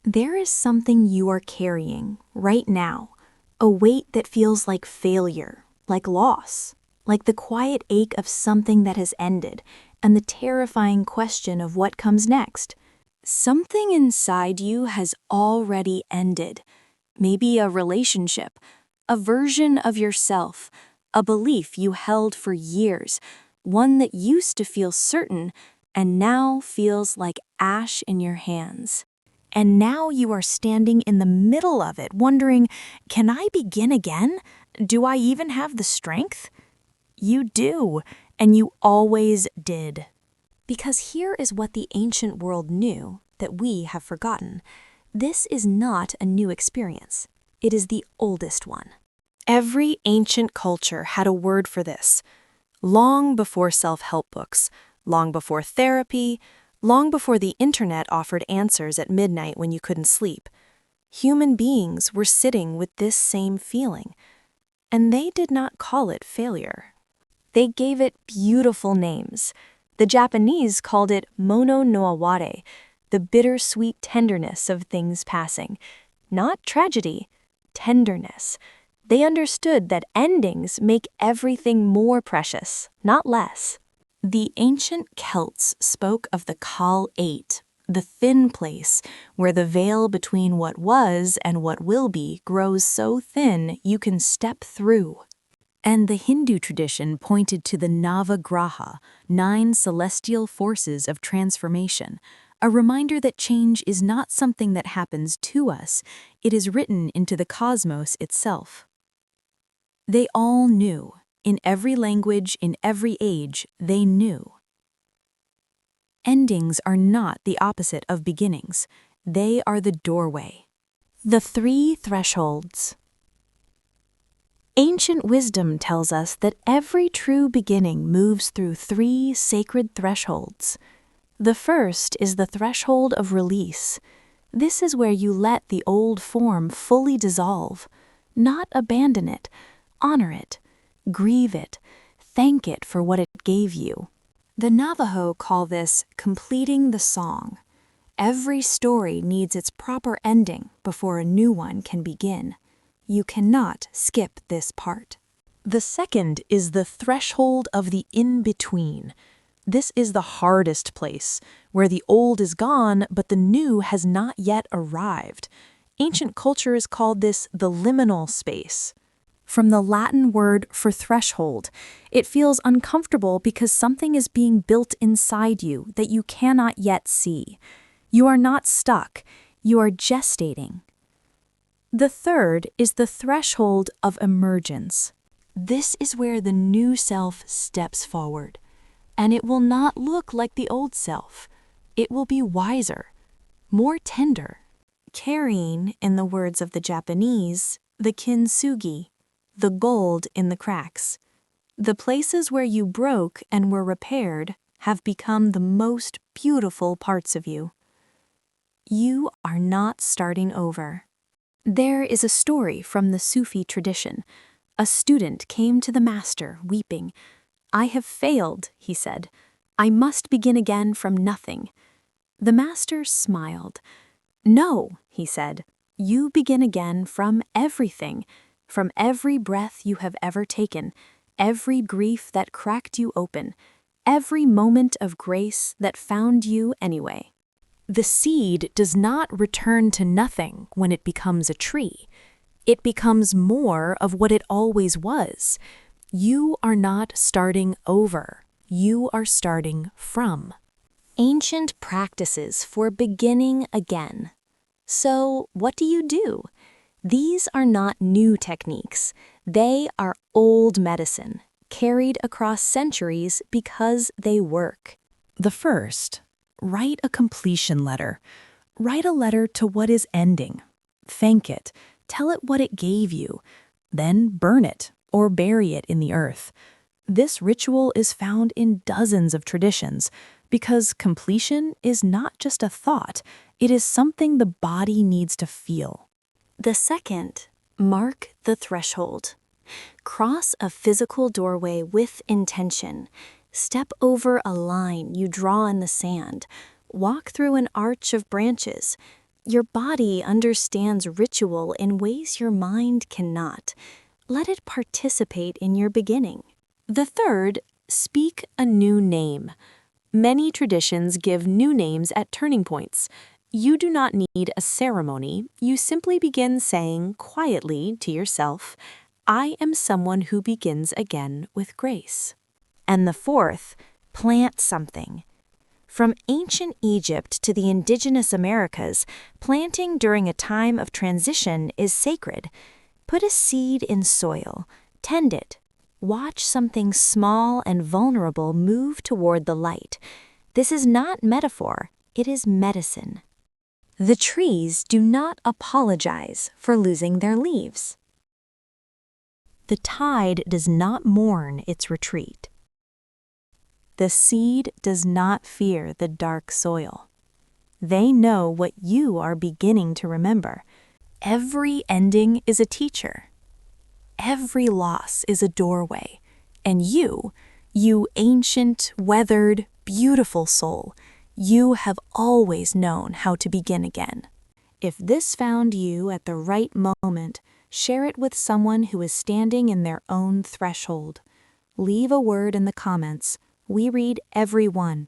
There is something you are carrying right now, a weight that feels like failure, like loss, like the quiet ache of something that has ended, and the terrifying question of what comes next. Something inside you has already ended. Maybe a relationship, a version of yourself, a belief you held for years, one that used to feel certain and now feels like ash in your hands. And now you are standing in the middle of it, wondering, can I begin again? Do I even have the strength? You do, and you always did. Because here is what the ancient world knew that we have forgotten. This is not a new experience. It is the oldest one. Every ancient culture had a word for this. Long before self-help books, long before therapy, long before the internet offered answers at midnight when you couldn't sleep, human beings were sitting with this same feeling. And they did not call it failure. They gave it beautiful names. The Japanese called it mono no aware, the bittersweet tenderness of things passing. Not tragedy, tenderness. They understood that endings make everything more precious, not less. The ancient Celts spoke of the Kal 8, the thin place where the veil between what was and what will be grows so thin you can step through. And the Hindu tradition pointed to the Navagraha, 9 celestial forces of transformation, a reminder that change is not something that happens to us, it is written into the cosmos itself. They all knew. In every language, in every age, they knew. Endings are not the opposite of beginnings. They are the doorway. The 3 thresholds. Ancient wisdom tells us that every true beginning moves through 3 sacred thresholds. The first is the threshold of release. This is where you let the old form fully dissolve, not abandon it, honor it. Grieve it, thank it for what it gave you. The Navajo call this completing the song. Every story needs its proper ending before a new one can begin. You cannot skip this part. The second is the threshold of the in-between. This is the hardest place, where the old is gone but the new has not yet arrived. Ancient cultures called this the liminal space. From the Latin word for threshold, it feels uncomfortable because something is being built inside you that you cannot yet see. You are not stuck, you are gestating. The third is the threshold of emergence. This is where the new self steps forward, and it will not look like the old self. It will be wiser, more tender, carrying, in the words of the Japanese, the kintsugi, the gold in the cracks. The places where you broke and were repaired have become the most beautiful parts of you. You are not starting over. There is a story from the Sufi tradition. A student came to the master, weeping. "I have failed," he said. "I must begin again from nothing." The master smiled. "No," he said, "you begin again from everything. From every breath you have ever taken, every grief that cracked you open, every moment of grace that found you anyway." The seed does not return to nothing when it becomes a tree. It becomes more of what it always was. You are not starting over. You are starting from. Ancient practices for beginning again. So, what do? These are not new techniques. They are old medicine, carried across centuries because they work. The first, write a completion letter. Write a letter to what is ending. Thank it. Tell it what it gave you. Then burn it or bury it in the earth. This ritual is found in dozens of traditions because completion is not just a thought, it is something the body needs to feel. The second, mark the threshold. Cross a physical doorway with intention. Step over a line you draw in the sand. Walk through an arch of branches. Your body understands ritual in ways your mind cannot. Let it participate in your beginning. The third, speak a new name. Many traditions give new names at turning points. You do not need a ceremony. You simply begin saying quietly to yourself, I am someone who begins again with grace. And the fourth, plant something. From ancient Egypt to the indigenous Americas, planting during a time of transition is sacred. Put a seed in soil, tend it. Watch something small and vulnerable move toward the light. This is not metaphor, it is medicine. The trees do not apologize for losing their leaves. The tide does not mourn its retreat. The seed does not fear the dark soil. They know what you are beginning to remember. Every ending is a teacher. Every loss is a doorway. And you ancient, weathered, beautiful soul, you have always known how to begin again. If this found you at the right moment, share it with someone who is standing in their own threshold. Leave a word in the comments. We read every one.